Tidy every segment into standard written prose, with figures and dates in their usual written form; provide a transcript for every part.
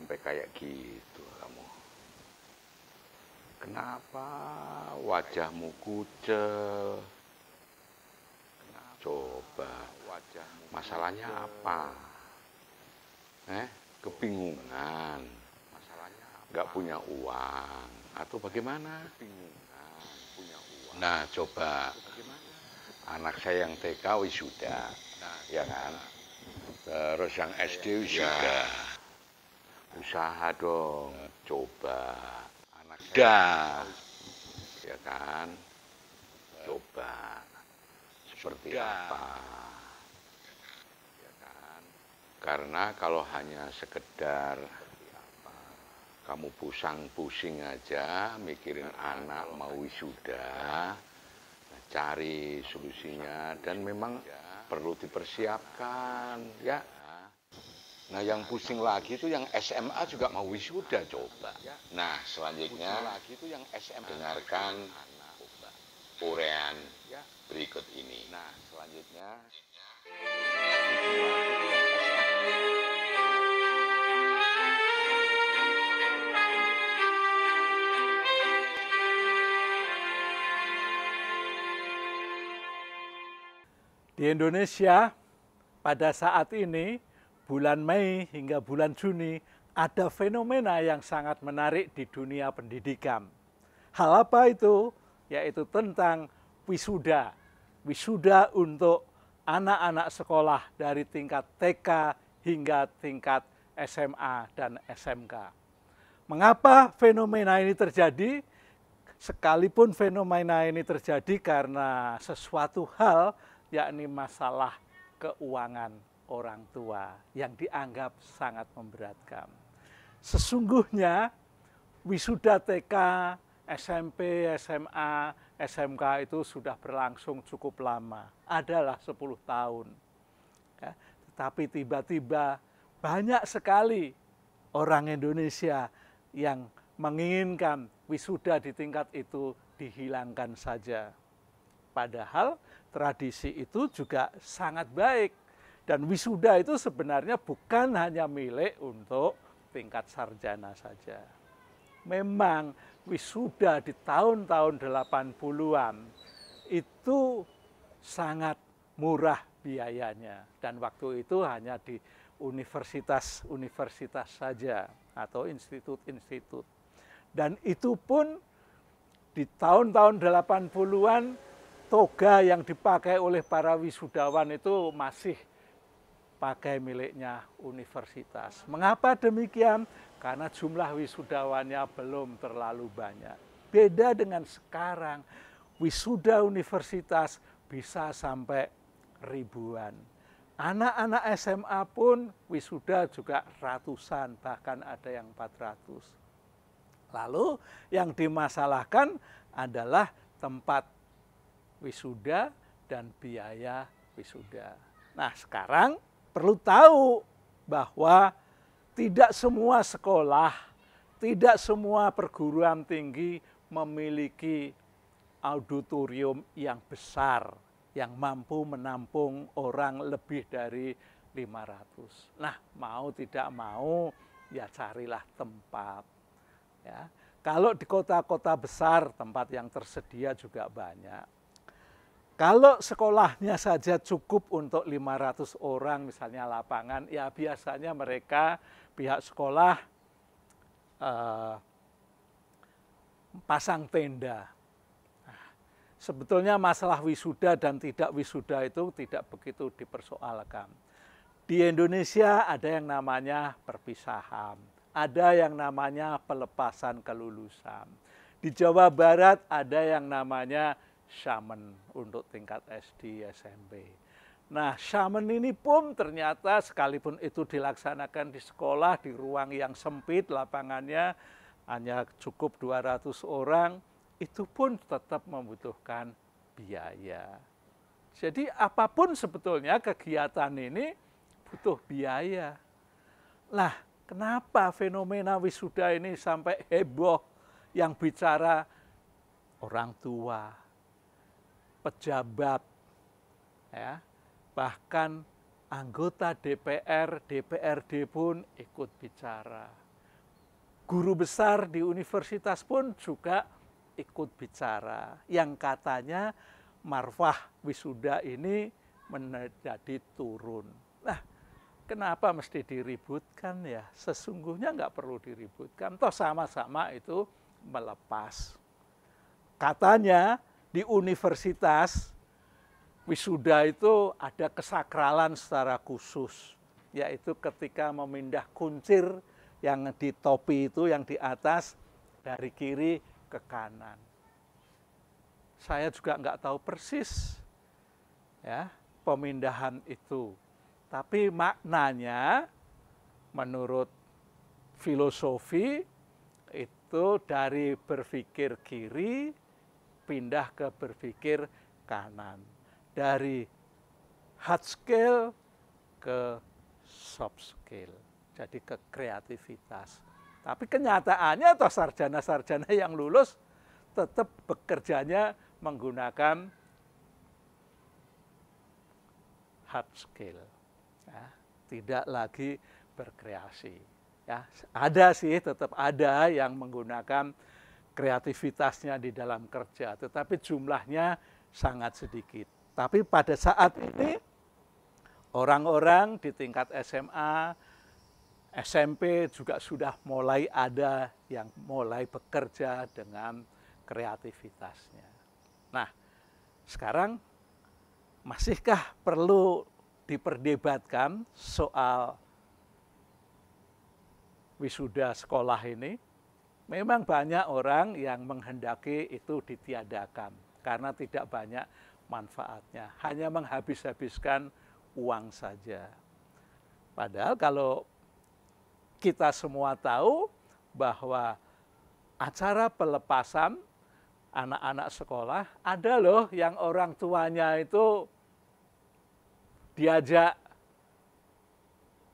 sampai kayak gitu kamu? Kenapa wajahmu kucel? Coba, masalahnya apa? Kebingungan? Nggak punya uang? Atau bagaimana? Nah, coba. Anak saya yang TK wisuda, ya kan? Terus yang SD wisuda. Usaha dong, coba. Ya kan? Coba. Seperti apa? Ya kan? Karena kalau hanya sekedar kamu pusing aja mikirin anak mau wisuda, cari solusinya, dan memang perlu dipersiapkan, ya. Nah, yang pusing lagi itu yang SMA juga mau wisuda, coba. Nah, selanjutnya dengarkan uraian berikut ini. Nah, selanjutnya di Indonesia pada saat ini, bulan Mei hingga bulan Juni, ada fenomena yang sangat menarik di dunia pendidikan. Hal apa itu? Yaitu tentang wisuda. Wisuda untuk anak-anak sekolah dari tingkat TK hingga tingkat SMA dan SMK. Mengapa fenomena ini terjadi? Sekalipun fenomena ini terjadi karena sesuatu hal, yakni masalah keuangan orang tua yang dianggap sangat memberatkan. Sesungguhnya wisuda TK, SMP, SMA, SMK itu sudah berlangsung cukup lama, adalah 10 tahun. Ya, tetapi tiba-tiba banyak sekali orang Indonesia yang menginginkan wisuda di tingkat itu dihilangkan saja. Padahal tradisi itu juga sangat baik. Dan wisuda itu sebenarnya bukan hanya milik untuk tingkat sarjana saja. Memang wisuda di tahun-tahun 80-an itu sangat murah biayanya. Dan waktu itu hanya di universitas-universitas saja atau institut-institut. Dan itu pun di tahun-tahun 80-an toga yang dipakai oleh para wisudawan itu masih pakai miliknya universitas. Mengapa demikian? Karena jumlah wisudawannya belum terlalu banyak. Beda dengan sekarang, wisuda universitas bisa sampai ribuan. Anak-anak SMA pun wisuda juga ratusan, bahkan ada yang 400. Lalu yang dimasalahkan adalah tempat wisuda dan biaya wisuda. Nah, sekarang perlu tahu bahwa tidak semua sekolah, tidak semua perguruan tinggi memiliki auditorium yang besar, yang mampu menampung orang lebih dari 500. Nah, mau tidak mau, ya carilah tempat. Ya. Kalau di kota-kota besar, tempat yang tersedia juga banyak. Kalau sekolahnya saja cukup untuk 500 orang, misalnya lapangan, ya biasanya mereka, pihak sekolah, pasang tenda. Nah, sebetulnya masalah wisuda dan tidak wisuda itu tidak begitu dipersoalkan. Di Indonesia ada yang namanya perpisahan, ada yang namanya pelepasan kelulusan. Di Jawa Barat ada yang namanya shaman untuk tingkat SD, SMP. Nah, shaman ini pun ternyata sekalipun itu dilaksanakan di sekolah, di ruang yang sempit, lapangannya hanya cukup 200 orang, itu pun tetap membutuhkan biaya. Jadi apapun sebetulnya kegiatan ini butuh biaya. Lah, kenapa fenomena wisuda ini sampai heboh yang bicara orang tua, pejabat, ya, bahkan anggota DPR, DPRD pun ikut bicara. guru besar di universitas pun juga ikut bicara. Yang katanya marwah wisuda ini menjadi turun. Nah, kenapa mesti diributkan ya? Sesungguhnya nggak perlu diributkan. Toh sama-sama itu melepas. Katanya di universitas wisuda itu ada kesakralan secara khusus, yaitu ketika memindah kuncir yang di topi itu, yang di atas, dari kiri ke kanan. Saya juga nggak tahu persis ya pemindahan itu. Tapi maknanya menurut filosofi itu dari berpikir kiri pindah ke berpikir kanan. Dari hard skill ke soft skill. Jadi ke kreativitas. Tapi kenyataannya atau sarjana-sarjana yang lulus tetap bekerjanya menggunakan hard skill. Ya, tidak lagi berkreasi. Ya, ada sih, tetap ada yang menggunakan kreativitasnya di dalam kerja, tetapi jumlahnya sangat sedikit. Tapi pada saat ini orang-orang di tingkat SMA, SMP juga sudah mulai ada yang mulai bekerja dengan kreativitasnya. Nah, sekarang masihkah perlu diperdebatkan soal wisuda sekolah ini? Memang banyak orang yang menghendaki itu ditiadakan karena tidak banyak manfaatnya, hanya menghabis-habiskan uang saja. Padahal kalau kita semua tahu bahwa acara pelepasan anak-anak sekolah ada loh yang orang tuanya itu diajak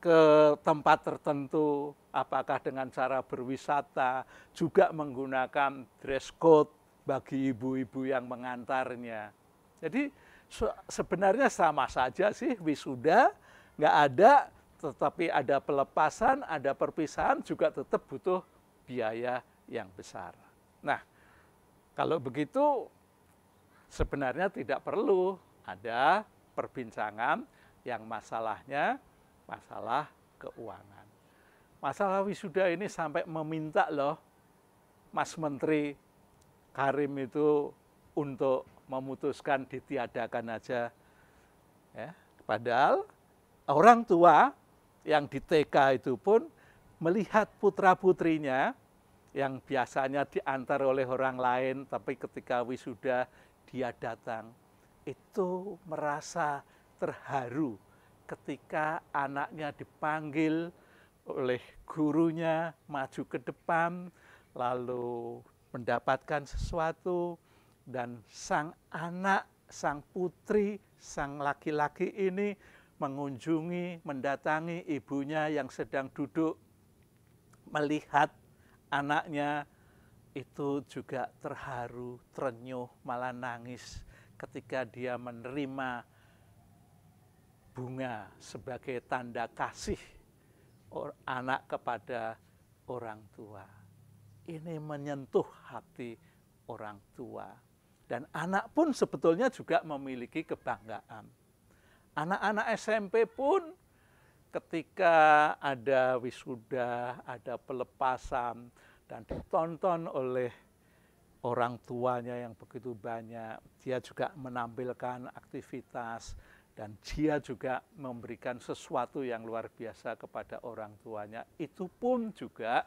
ke tempat tertentu, apakah dengan cara berwisata, juga menggunakan dress code bagi ibu-ibu yang mengantarnya. Jadi sebenarnya sama saja sih wisuda, nggak ada, tetapi ada pelepasan, ada perpisahan, juga tetap butuh biaya yang besar. Nah, kalau begitu sebenarnya tidak perlu ada perbincangan yang masalahnya masalah keuangan. Masalah wisuda ini sampai meminta loh Mas Menteri Karim itu untuk memutuskan ditiadakan aja. Ya, padahal orang tua yang di TK itu pun melihat putra-putrinya yang biasanya diantar oleh orang lain, tapi ketika wisuda dia datang, itu merasa terharu ketika anaknya dipanggil oleh gurunya maju ke depan, lalu mendapatkan sesuatu, dan sang anak, sang putri, sang laki-laki ini mengunjungi, mendatangi ibunya yang sedang duduk, melihat anaknya itu juga terharu, terenyuh, malah nangis ketika dia menerima bunga sebagai tanda kasih anak kepada orang tua. Ini menyentuh hati orang tua. Dan anak pun sebetulnya juga memiliki kebanggaan. Anak-anak SMP pun ketika ada wisuda, ada pelepasan, dan ditonton oleh orang tuanya yang begitu banyak, dia juga menampilkan aktivitas, dan dia juga memberikan sesuatu yang luar biasa kepada orang tuanya. Itu pun juga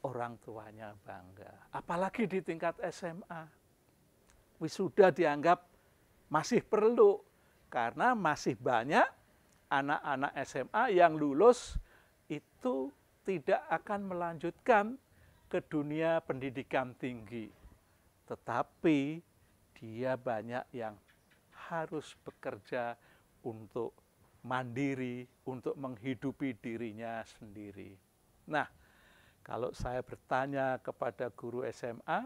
orang tuanya bangga. Apalagi di tingkat SMA. Wisuda dianggap masih perlu, karena masih banyak anak-anak SMA yang lulus itu tidak akan melanjutkan ke dunia pendidikan tinggi. Tetapi dia banyak yang harus bekerja untuk mandiri, untuk menghidupi dirinya sendiri. Nah, kalau saya bertanya kepada guru SMA,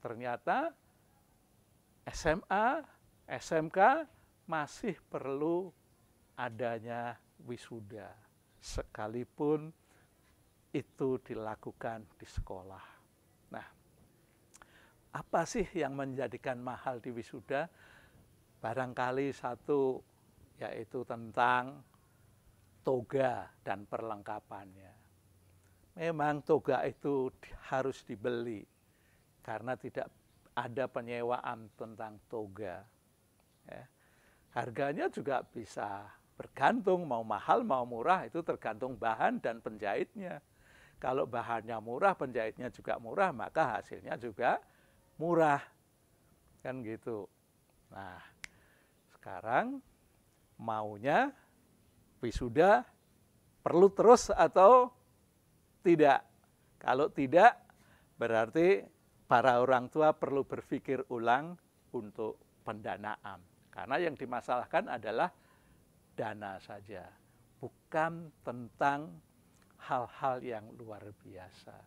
ternyata SMA, SMK masih perlu adanya wisuda. Sekalipun itu dilakukan di sekolah. Nah, apa sih yang menjadikan mahal di wisuda? Barangkali satu, yaitu tentang toga dan perlengkapannya. Memang toga itu harus dibeli karena tidak ada penyewaan tentang toga. Ya. Harganya juga bisa bergantung, mau mahal mau murah itu tergantung bahan dan penjahitnya. Kalau bahannya murah, penjahitnya juga murah, maka hasilnya juga murah. Kan gitu. Nah, sekarang maunya wisuda perlu terus atau tidak? Kalau tidak, berarti para orang tua perlu berpikir ulang untuk pendanaan. Karena yang dimasalahkan adalah dana saja, bukan tentang hal-hal yang luar biasa.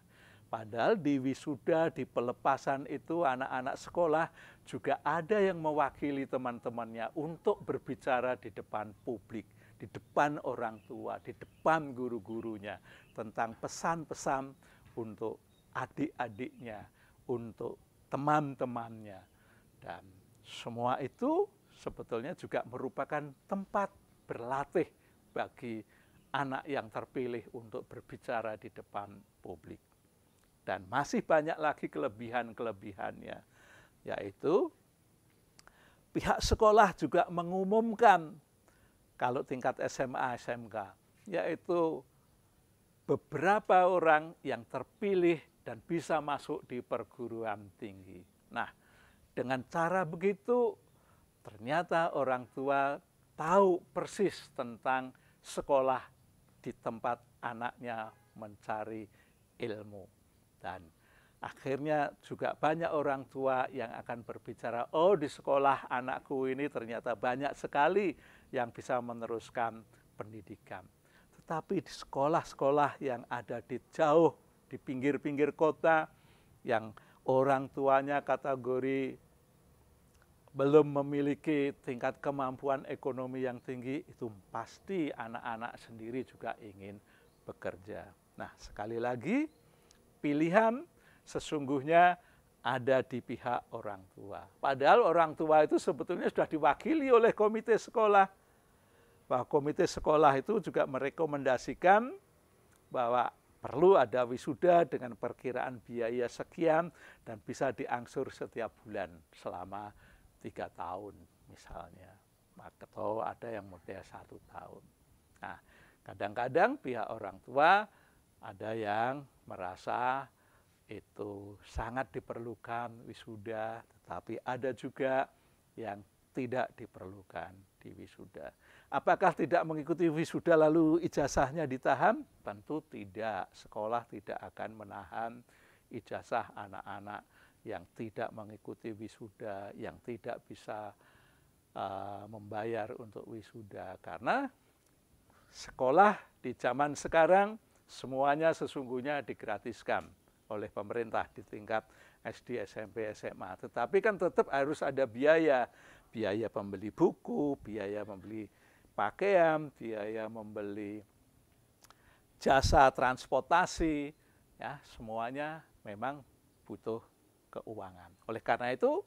Padahal di wisuda, di pelepasan itu anak-anak sekolah juga ada yang mewakili teman-temannya untuk berbicara di depan publik, di depan orang tua, di depan guru-gurunya tentang pesan-pesan untuk adik-adiknya, untuk teman-temannya. Dan semua itu sebetulnya juga merupakan tempat berlatih bagi anak yang terpilih untuk berbicara di depan publik. Dan masih banyak lagi kelebihan-kelebihannya, yaitu pihak sekolah juga mengumumkan kalau tingkat SMA, SMK, yaitu beberapa orang yang terpilih dan bisa masuk di perguruan tinggi. Nah, dengan cara begitu, ternyata orang tua tahu persis tentang sekolah di tempat anaknya mencari ilmu. Dan akhirnya juga banyak orang tua yang akan berbicara, oh di sekolah anakku ini ternyata banyak sekali yang bisa meneruskan pendidikan. Tetapi di sekolah-sekolah yang ada di jauh, di pinggir-pinggir kota, yang orang tuanya kategori belum memiliki tingkat kemampuan ekonomi yang tinggi, itu pasti anak-anak sendiri juga ingin bekerja. Nah, sekali lagi, pilihan sesungguhnya ada di pihak orang tua. Padahal orang tua itu sebetulnya sudah diwakili oleh komite sekolah. Bahwa komite sekolah itu juga merekomendasikan bahwa perlu ada wisuda dengan perkiraan biaya sekian dan bisa diangsur setiap bulan selama 3 tahun misalnya. Atau ada yang model 1 tahun. Nah, kadang-kadang pihak orang tua ada yang merasa itu sangat diperlukan wisuda, tetapi ada juga yang tidak diperlukan di wisuda. Apakah tidak mengikuti wisuda lalu ijazahnya ditahan? Tentu tidak. Sekolah tidak akan menahan ijazah anak-anak yang tidak mengikuti wisuda, yang tidak bisa membayar untuk wisuda. Karena sekolah di zaman sekarang semuanya sesungguhnya digratiskan oleh pemerintah di tingkat SD, SMP, SMA. Tetapi kan tetap harus ada biaya. Biaya membeli buku, biaya membeli pakaian, biaya membeli jasa transportasi. Ya, semuanya memang butuh keuangan. Oleh karena itu,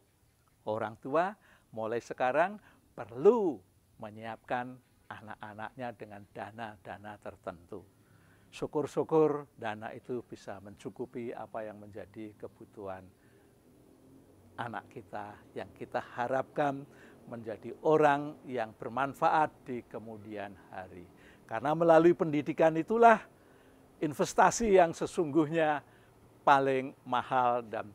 orang tua mulai sekarang perlu menyiapkan anak-anaknya dengan dana-dana tertentu. Syukur-syukur dana itu bisa mencukupi apa yang menjadi kebutuhan anak kita yang kita harapkan menjadi orang yang bermanfaat di kemudian hari. Karena melalui pendidikan itulah investasi yang sesungguhnya paling mahal dan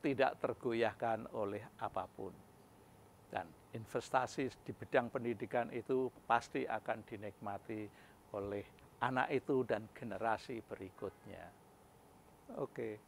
tidak tergoyahkan oleh apapun. Dan investasi di bidang pendidikan itu pasti akan dinikmati oleh anak itu dan generasi berikutnya. Oke.